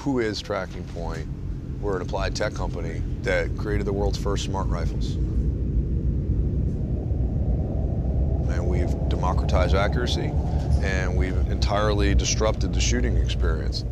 who is Tracking Point? We're an applied tech company that created the world's first smart rifles. And we've democratized accuracy, and we've entirely disrupted the shooting experience.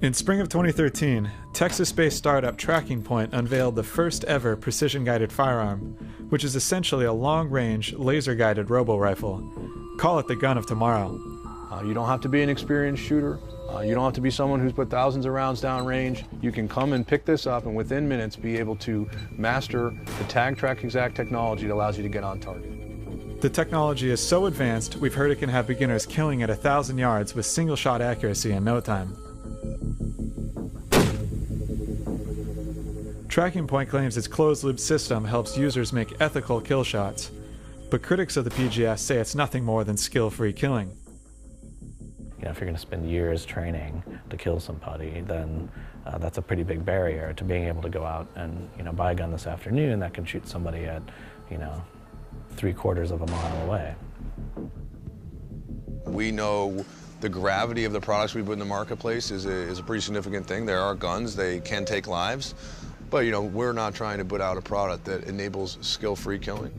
In spring of 2013, Texas-based startup Tracking Point unveiled the first ever precision-guided firearm, which is essentially a long-range, laser-guided robo-rifle. Call it the gun of tomorrow. You don't have to be an experienced shooter. You don't have to be someone who's put thousands of rounds downrange. You can come and pick this up and within minutes be able to master the Tag Track Exact technology that allows you to get on target. The technology is so advanced, we've heard it can have beginners killing at 1,000 yards with single-shot accuracy in no time. Tracking Point claims its closed-loop system helps users make ethical kill shots, but critics of the PGF say it's nothing more than skill-free killing. You know, if you're going to spend years training to kill somebody, then that's a pretty big barrier to being able to go out and, you know, buy a gun this afternoon that can shoot somebody at, you know, 3/4 of a mile away. We know the gravity of the products we put in the marketplace is a pretty significant thing. There are guns, they can take lives, but, you know, we're not trying to put out a product that enables skill-free killing.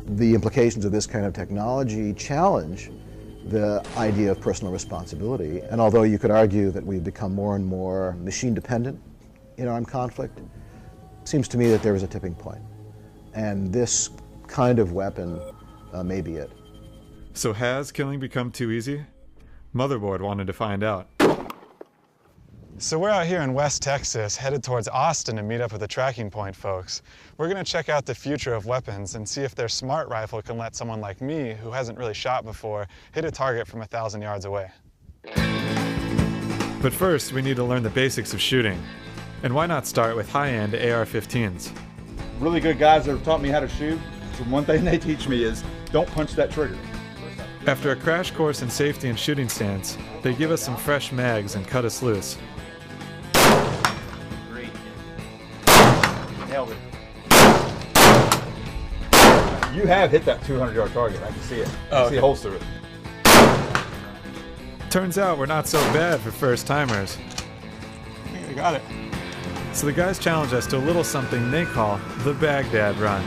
The implications of this kind of technology challenge the idea of personal responsibility. And although you could argue that we've become more and more machine-dependent in armed conflict, it seems to me that there is a tipping point. And this kind of weapon may be it. So has killing become too easy? Motherboard wanted to find out. So we're out here in West Texas, headed towards Austin to meet up with the Tracking Point folks. We're going to check out the future of weapons and see if their smart rifle can let someone like me, who hasn't really shot before, hit a target from 1,000 yards away. But first, we need to learn the basics of shooting. And why not start with high-end AR-15s? Really good guys that have taught me how to shoot, so one thing they teach me is don't punch that trigger. After a crash course in safety and shooting stance, they give us some fresh mags and cut us loose. Great. Nailed it. You have hit that 200-yard target. I can see it. I can see a holes through it. Turns out we're not so bad for first-timers. I think I got it. So the guys challenge us to a little something they call the Baghdad Run.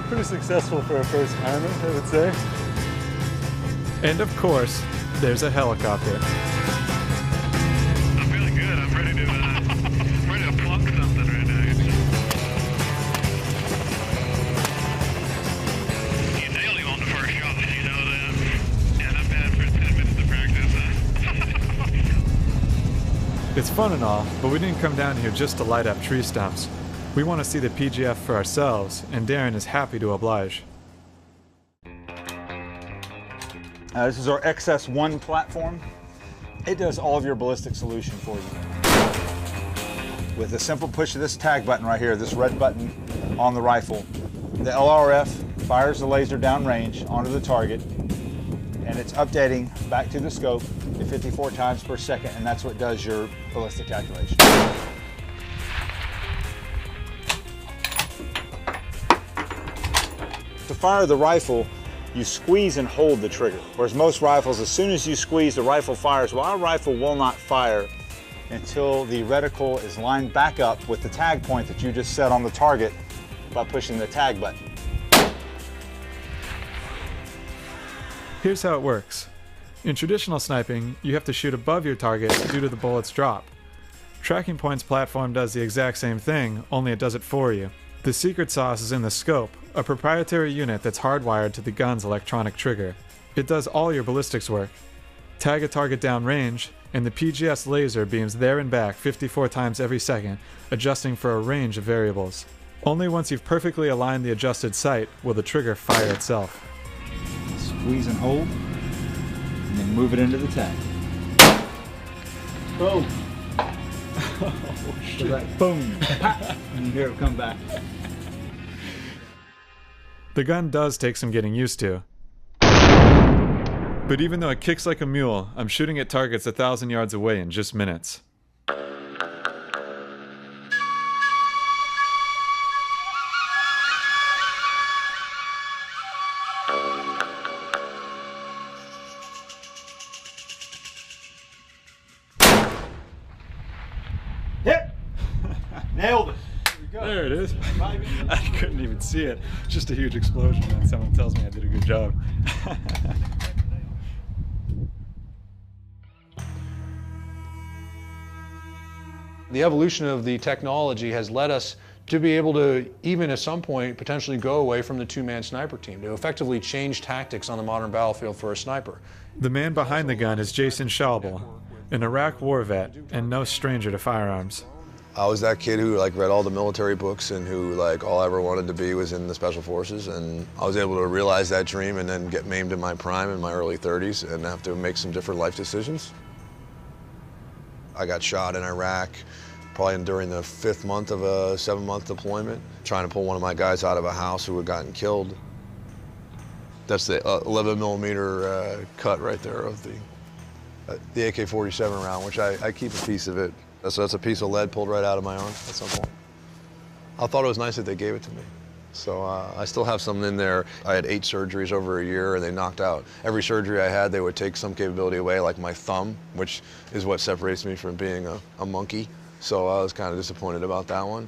Pretty successful for a first timer, I would say. And of course, there's a helicopter. I'm feeling good. I'm ready to plunk something right now. You nailed him on the first shot, did you know that? Yeah, not bad for 10 minutes of practice, huh? It's fun and all, but we didn't come down here just to light up tree stumps. We want to see the PGF for ourselves, and Darren is happy to oblige. This is our XS1 platform. It does all of your ballistic solution for you. With a simple push of this tag button right here, this red button on the rifle, the LRF fires the laser downrange onto the target, and it's updating back to the scope at 54 times per second, and that's what does your ballistic calculation. To fire the rifle, you squeeze and hold the trigger. Whereas most rifles, as soon as you squeeze, the rifle fires. Well, our rifle will not fire until the reticle is lined back up with the tag point that you just set on the target by pushing the tag button. Here's how it works. In traditional sniping, you have to shoot above your target due to the bullet's drop. Tracking Point's platform does the exact same thing, only it does it for you. The secret sauce is in the scope, a proprietary unit that's hardwired to the gun's electronic trigger. It does all your ballistics work. Tag a target downrange, and the PGS laser beams there and back 54 times every second, adjusting for a range of variables. Only once you've perfectly aligned the adjusted sight will the trigger fire itself. Squeeze and hold, and then move it into the tag. Boom! Oh, shit. Like, boom! And you hear it come back. The gun does take some getting used to. But even though it kicks like a mule, I'm shooting at targets 1,000 yards away in just minutes. Hit! Nailed it. There it is. I couldn't even see it. Just a huge explosion, and someone tells me I did a good job. The evolution of the technology has led us to be able to, even at some point, potentially go away from the two-man sniper team, to effectively change tactics on the modern battlefield for a sniper. The man behind the gun is Jason Schaubel, an Iraq war vet and no stranger to firearms. I was that kid who read all the military books and who all I ever wanted to be was in the special forces, and I was able to realize that dream and then get maimed in my prime in my early 30s and have to make some different life decisions. I got shot in Iraq probably during the 5th month of a 7-month deployment, trying to pull one of my guys out of a house who had gotten killed. That's the 11 millimeter cut right there of the AK-47 round, which I keep a piece of it. So that's a piece of lead pulled right out of my arm at some point. I thought it was nice that they gave it to me. So I still have some in there. I had 8 surgeries over a year and they knocked out. Every surgery I had, they would take some capability away, like my thumb, which is what separates me from being a monkey. So I was kind of disappointed about that one.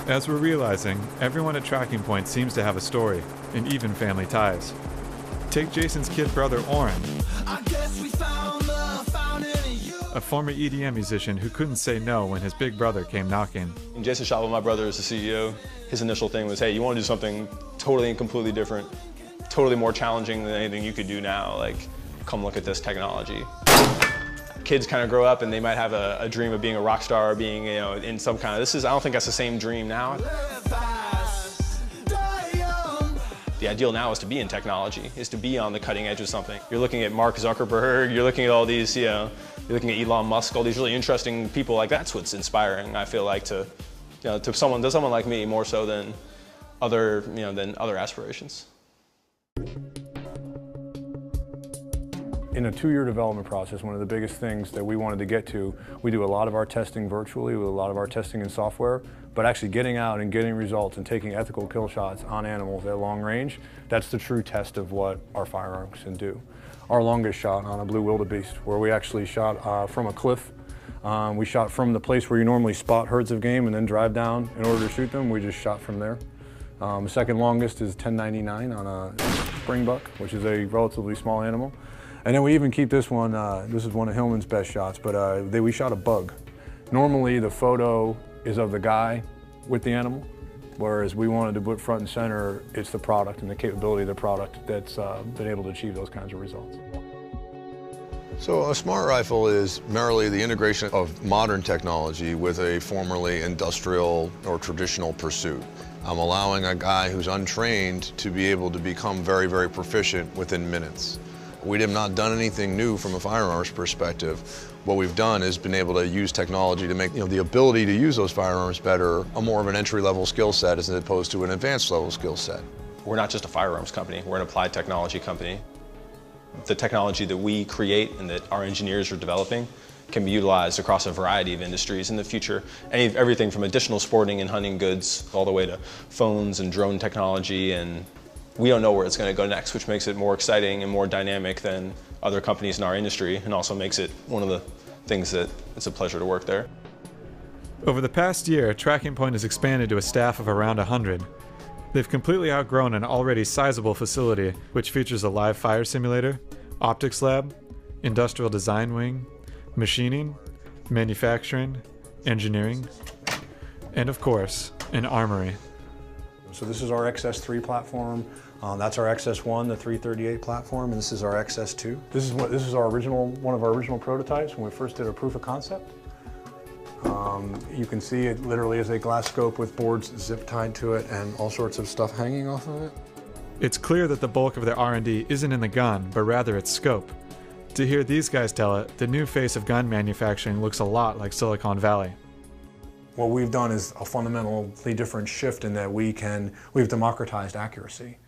As we're realizing, everyone at Tracking Point seems to have a story, and even family ties. Take Jason's kid brother, Oren, a former EDM musician who couldn't say no when his big brother came knocking. Jason Schaubel, my brother, is the CEO. His initial thing was, hey, you want to do something totally and completely different, totally more challenging than anything you could do now. Come look at this technology. Kids kind of grow up and they might have a dream of being a rock star, or being, in some kind of, I don't think that's the same dream now. The ideal now is to be in technology, is to be on the cutting edge of something. You're looking at Mark Zuckerberg, you're looking at all these, you're looking at Elon Musk, all these really interesting people. That's what's inspiring, I feel like, to someone like me, more so than other aspirations. In a 2-year development process, one of the biggest things that we wanted to get to, we do a lot of our testing virtually, with a lot of our testing in software, but actually getting out and getting results and taking ethical kill shots on animals at long range, that's the true test of what our firearms can do. Our longest shot on a blue wildebeest, where we actually shot from a cliff. We shot from the place where you normally spot herds of game and then drive down in order to shoot them. We just shot from there. The second longest is 1099 on a springbuck, which is a relatively small animal. And then we even keep this one, this is one of Hillman's best shots, but we shot a bug. Normally the photo is of the guy with the animal, whereas we wanted to put front and center, it's the product and the capability of the product that's been able to achieve those kinds of results. So a smart rifle is merely the integration of modern technology with a formerly industrial or traditional pursuit. I'm allowing a guy who's untrained to be able to become very, very proficient within minutes. We have not done anything new from a firearms perspective. What we've done is been able to use technology to make the ability to use those firearms better a more of an entry-level skill set as opposed to an advanced level skill set. We're not just a firearms company, we're an applied technology company. The technology that we create and that our engineers are developing can be utilized across a variety of industries in the future. Everything from additional sporting and hunting goods all the way to phones and drone technology, and we don't know where it's going to go next, which makes it more exciting and more dynamic than other companies in our industry, and also makes it one of the things that it's a pleasure to work there. Over the past year, Tracking Point has expanded to a staff of around 100. They've completely outgrown an already sizable facility, which features a live fire simulator, optics lab, industrial design wing, machining, manufacturing, engineering, and of course, an armory. So this is our XS3 platform. That's our XS1, the 338 platform, and this is our XS2. This is one of our original prototypes when we first did a proof of concept. You can see it literally is a glass scope with boards zip tied to it and all sorts of stuff hanging off of it. It's clear that the bulk of their R&D isn't in the gun, but rather its scope. To hear these guys tell it, the new face of gun manufacturing looks a lot like Silicon Valley. What we've done is a fundamentally different shift in that we've democratized accuracy.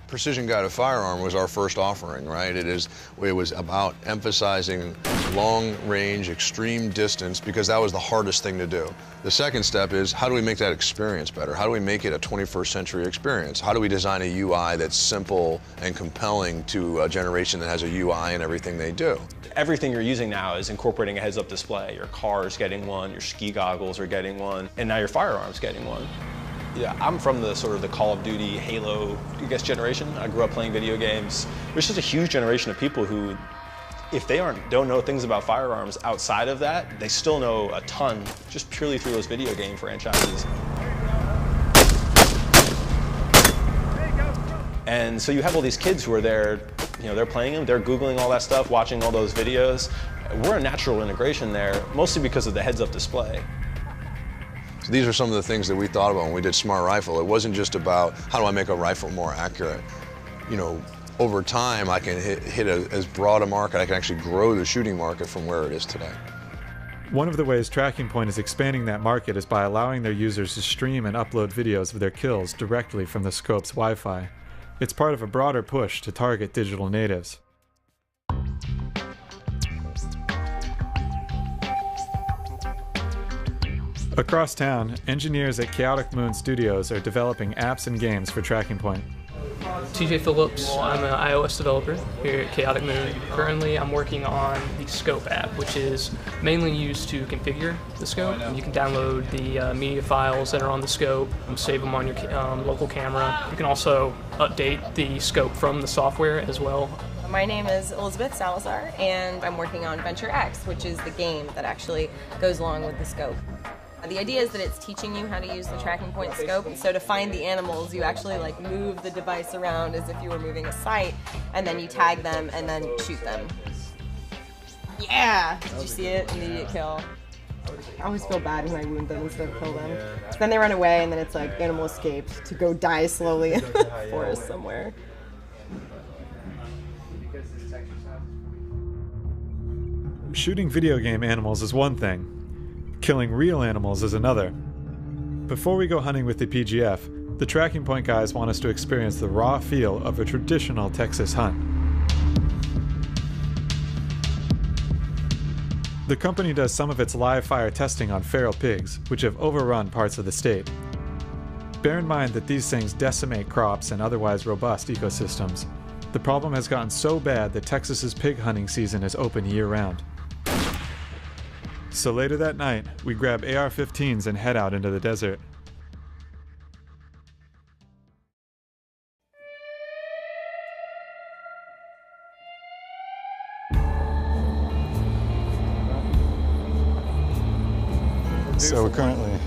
Precision Guided Firearm was our first offering, right? It was about emphasizing long range, extreme distance, because that was the hardest thing to do. The second step is, how do we make that experience better? How do we make it a 21st century experience? How do we design a UI that's simple and compelling to a generation that has a UI in everything they do? Everything you're using now is incorporating a heads-up display. Your car is getting one, your ski goggles are getting one, and now your firearm's getting one. Yeah, I'm from the sort of the Call of Duty, Halo, I guess, generation. I grew up playing video games. There's just a huge generation of people who, if they don't know things about firearms outside of that, they still know a ton just purely through those video game franchises. And so you have all these kids who are there, they're playing them, they're Googling all that stuff, watching all those videos. We're a natural integration there, mostly because of the heads-up display. So these are some of the things that we thought about when we did Smart Rifle. It wasn't just about how do I make a rifle more accurate. Over time I can hit as broad a market, I can actually grow the shooting market from where it is today. One of the ways Tracking Point is expanding that market is by allowing their users to stream and upload videos of their kills directly from the scope's Wi-Fi. It's part of a broader push to target digital natives. Across town, engineers at Chaotic Moon Studios are developing apps and games for Tracking Point. TJ Phillips, I'm an iOS developer here at Chaotic Moon. Currently I'm working on the Scope app, which is mainly used to configure the scope. You can download the media files that are on the scope, save them on your local camera. You can also update the scope from the software as well. My name is Elizabeth Salazar, and I'm working on Venture X, which is the game that actually goes along with the scope. The idea is that it's teaching you how to use the Tracking Point scope, and so to find the animals, you actually move the device around as if you were moving a sight, and then you tag them and then shoot them. Yeah! Did you see it? Immediate kill. I always feel bad when I wound them instead of kill them. So then they run away, and then it's like animal escaped to go die slowly in the forest somewhere. Shooting video game animals is one thing. Killing real animals is another. Before we go hunting with the PGF, the Tracking Point guys want us to experience the raw feel of a traditional Texas hunt. The company does some of its live fire testing on feral pigs, which have overrun parts of the state. Bear in mind that these things decimate crops and otherwise robust ecosystems. The problem has gotten so bad that Texas's pig hunting season is open year-round. So later that night, we grab AR-15s and head out into the desert. So we're currently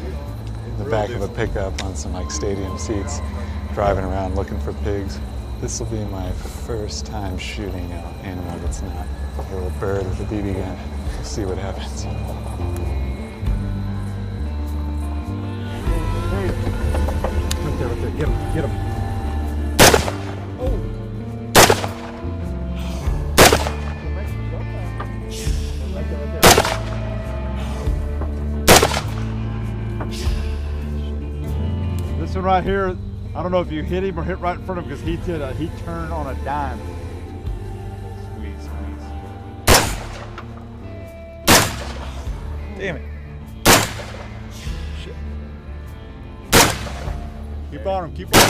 in the back of a pickup on some stadium seats, driving around looking for pigs. This will be my first time shooting an animal that's not a little bird with a BB gun. We'll see what happens. Right there, get him, get him. This one right here, I don't know if you hit him or hit right in front of him because he turned on a dime. Damn it. Shit. Keep on him, keep on him.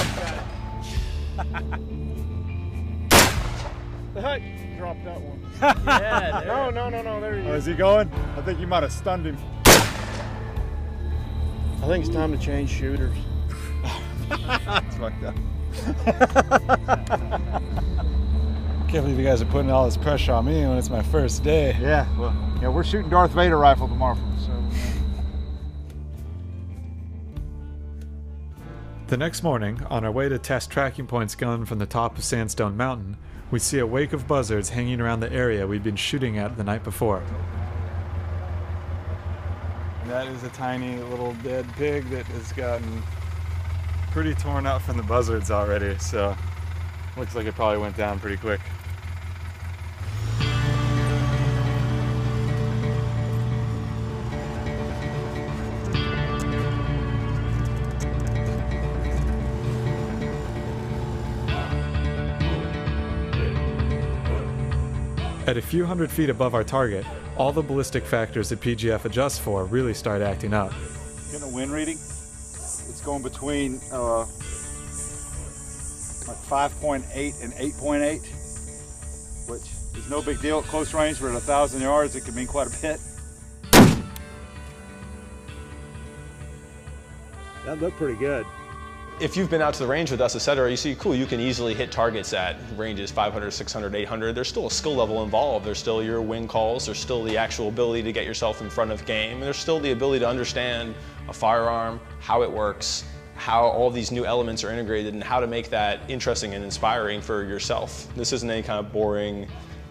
The heck? Dropped that one. Yeah, no, there he is. Oh, is he going? I think you might have stunned him. I think it's time to change shooters. That's fucked up. Can't believe you guys are putting all this pressure on me when it's my first day. Yeah, well, we're shooting Darth Vader rifle tomorrow. So. The next morning, on our way to test Tracking Point's gun from the top of Sandstone Mountain, we see a wake of buzzards hanging around the area we'd been shooting at the night before. That is a tiny little dead pig that has gotten pretty torn up from the buzzards already, so looks like it probably went down pretty quick. At a few hundred feet above our target, all the ballistic factors that PGF adjusts for really start acting up. Getting a wind reading. It's going between like 5.8 and 8.8, which is no big deal at close range, but at 1,000 yards it can mean quite a bit. That looked pretty good. If you've been out to the range with us, etc., you see, cool, you can easily hit targets at ranges 500, 600, 800. There's still a skill level involved. There's still your wind calls. There's still the actual ability to get yourself in front of game. And there's still the ability to understand a firearm, how it works, how all these new elements are integrated, and how to make that interesting and inspiring for yourself. This isn't any kind of boring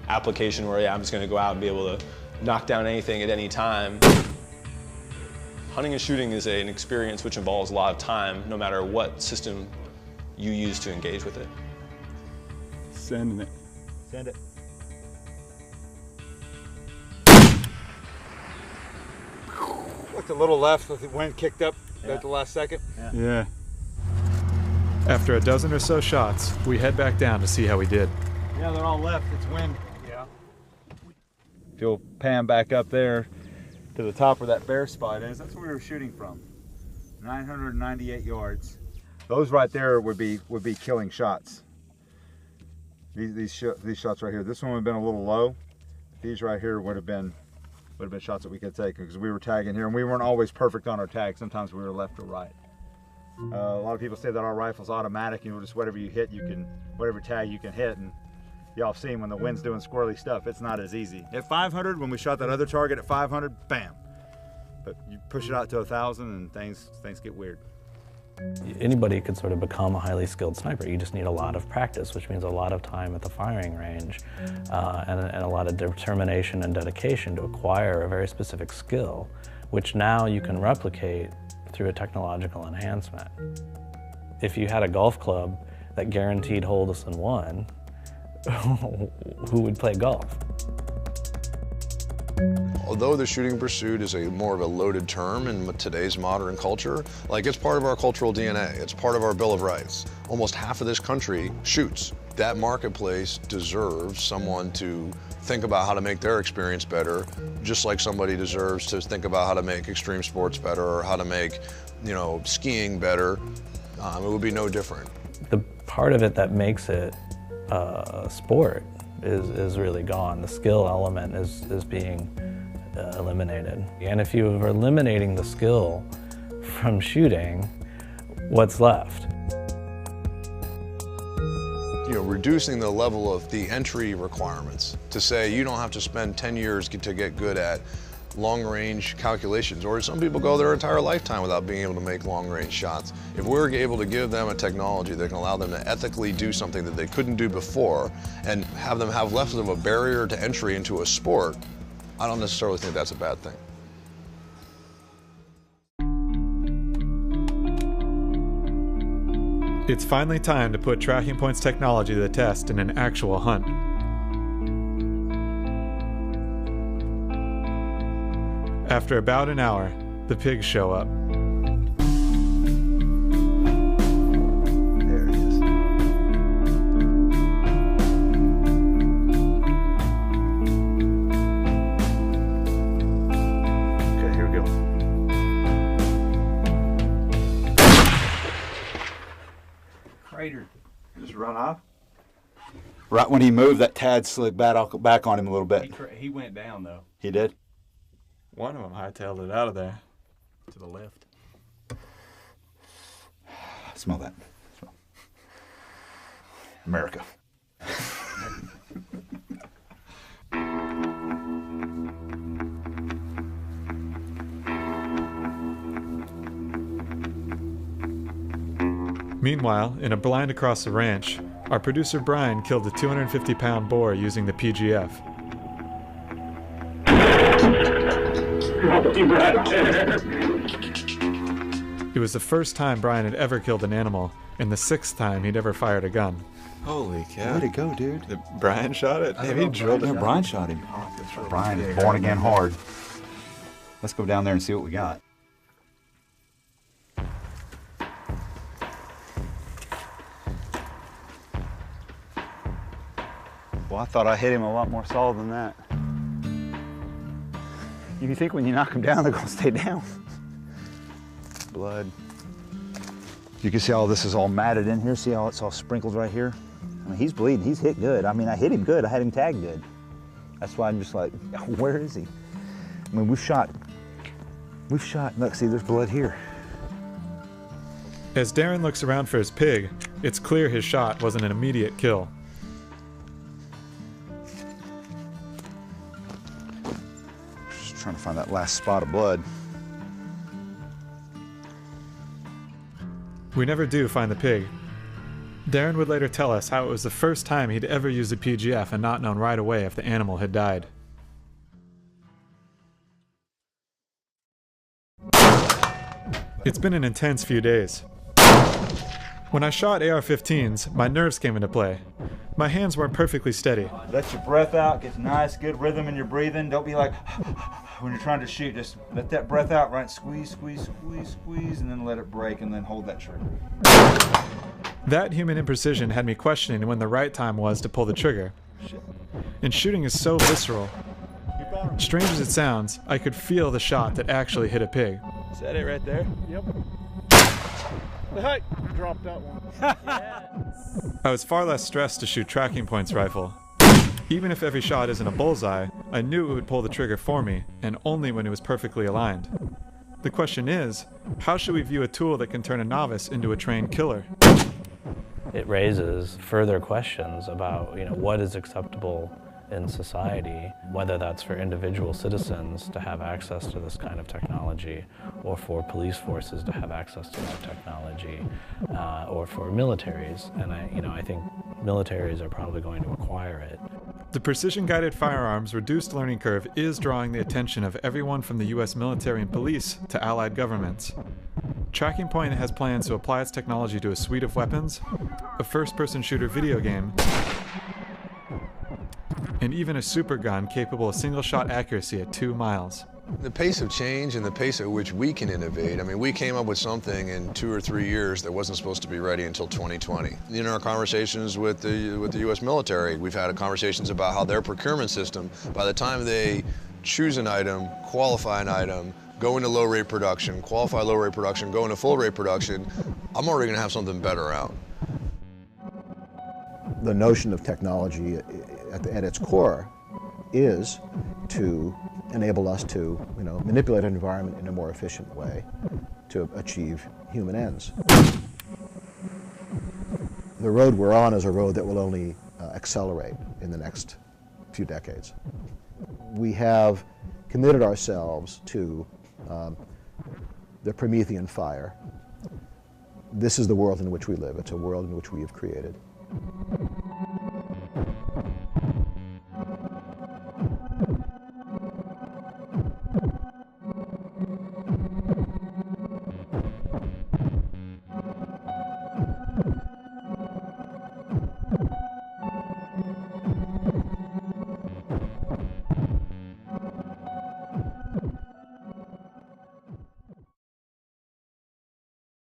application where, yeah, I'm just going to go out and be able to knock down anything at any time. Hunting and shooting is an experience which involves a lot of time, no matter what system you use to engage with it. Sending it. Send it. Looked a little left with the wind kicked up at the last second. Yeah. After a dozen or so shots, we head back down to see how we did. Yeah, they're all left. It's wind. Yeah. If you'll pan back up there to the top where that bear spot is, that's where we were shooting from. 998 yards. Those right there would be killing shots. These shots right here. This one would have been a little low. These right here would have been shots that we could take because we were tagging here, and we weren't always perfect on our tag. Sometimes we were left or right. A lot of people say that our rifle's automatic, and just whatever you hit, whatever tag you can hit. And y'all have seen when the wind's doing squirrely stuff, it's not as easy. At 500, when we shot that other target at 500, bam. But you push it out to 1,000 and things get weird. Anybody could sort of become a highly skilled sniper. You just need a lot of practice, which means a lot of time at the firing range and a lot of determination and dedication to acquire a very specific skill, which now you can replicate through a technological enhancement. If you had a golf club that guaranteed holes in one, who would play golf? Although the shooting pursuit is more of a loaded term in today's modern culture, like it's part of our cultural DNA, it's part of our Bill of Rights. Almost half of this country shoots. That marketplace deserves someone to think about how to make their experience better, just like somebody deserves to think about how to make extreme sports better or how to make, skiing better. It would be no different. The part of it that makes it sport is really gone. The skill element is being eliminated. And if you are eliminating the skill from shooting, what's left? Reducing the level of the entry requirements to say you don't have to spend 10 years to get good at long-range calculations, or some people go their entire lifetime without being able to make long-range shots. If we're able to give them a technology that can allow them to ethically do something that they couldn't do before and have them have less of a barrier to entry into a sport, I don't necessarily think that's a bad thing. It's finally time to put Tracking Point's technology to the test in an actual hunt. After about an hour, the pigs show up. There he is. Okay, here we go. Cratered. Just run off? Right when he moved, that Tad slid back on him a little bit. He went down, though. He did? One of them hightailed it out of there. To the left. Smell that. Smell. America. Meanwhile, in a blind across the ranch, our producer Brian killed a 250-pound boar using the PGF. It was the first time Brian had ever killed an animal, and the 6th time he'd ever fired a gun. Holy cow. Way to go, dude. Brian shot it? Maybe he drilled it. Brian shot him. Brian is born again hard. Let's go down there and see what we got. Well, I thought I hit him a lot more solid than that. You think when you knock them down, they're gonna stay down. Blood. You can see how this is all matted in here. See how it's all sprinkled right here? I mean, he's bleeding, he's hit good. I mean, I hit him good, I had him tagged good. That's why I'm just like, where is he? I mean, we've shot, look, see, there's blood here. As Darren looks around for his pig, it's clear his shot wasn't an immediate kill. Just trying to find that last spot of blood. We never do find the pig. Darren would later tell us how it was the first time he'd ever used a PGF and not known right away if the animal had died. It's been an intense few days. When I shot AR-15s, my nerves came into play. My hands weren't perfectly steady. Let your breath out, get nice, good rhythm in your breathing. Don't be like, when you're trying to shoot, just let that breath out, right? Squeeze, squeeze, squeeze, squeeze, and then let it break, and then hold that trigger. That human imprecision had me questioning when the right time was to pull the trigger. And shooting is so visceral. Strange as it sounds, I could feel the shot that actually hit a pig. Is that it right there? Yep. Hey, dropped that one. Yes. I was far less stressed to shoot Tracking Point's rifle. Even if every shot isn't a bullseye, I knew it would pull the trigger for me, and only when it was perfectly aligned. The question is, how should we view a tool that can turn a novice into a trained killer? It raises further questions about, what is acceptable in society, whether that's for individual citizens to have access to this kind of technology, or for police forces to have access to that technology, or for militaries. And I think militaries are probably going to acquire it. The precision-guided firearms reduced learning curve is drawing the attention of everyone from the US military and police to allied governments. Tracking Point has plans to apply its technology to a suite of weapons, a first-person shooter video game, and even a super gun capable of single-shot accuracy at 2 miles. The pace of change and the pace at which we can innovate, we came up with something in 2 or 3 years that wasn't supposed to be ready until 2020. In our conversations with the US military, we've had conversations about how their procurement system, by the time they choose an item, qualify an item, go into low-rate production, qualify low-rate production, go into full-rate production, I'm already going to have something better out. The notion of technology at its core is to enable us to manipulate an environment in a more efficient way to achieve human ends. The road we're on is a road that will only accelerate in the next few decades. We have committed ourselves to the Promethean fire. This is the world in which we live. It's a world in which we have created.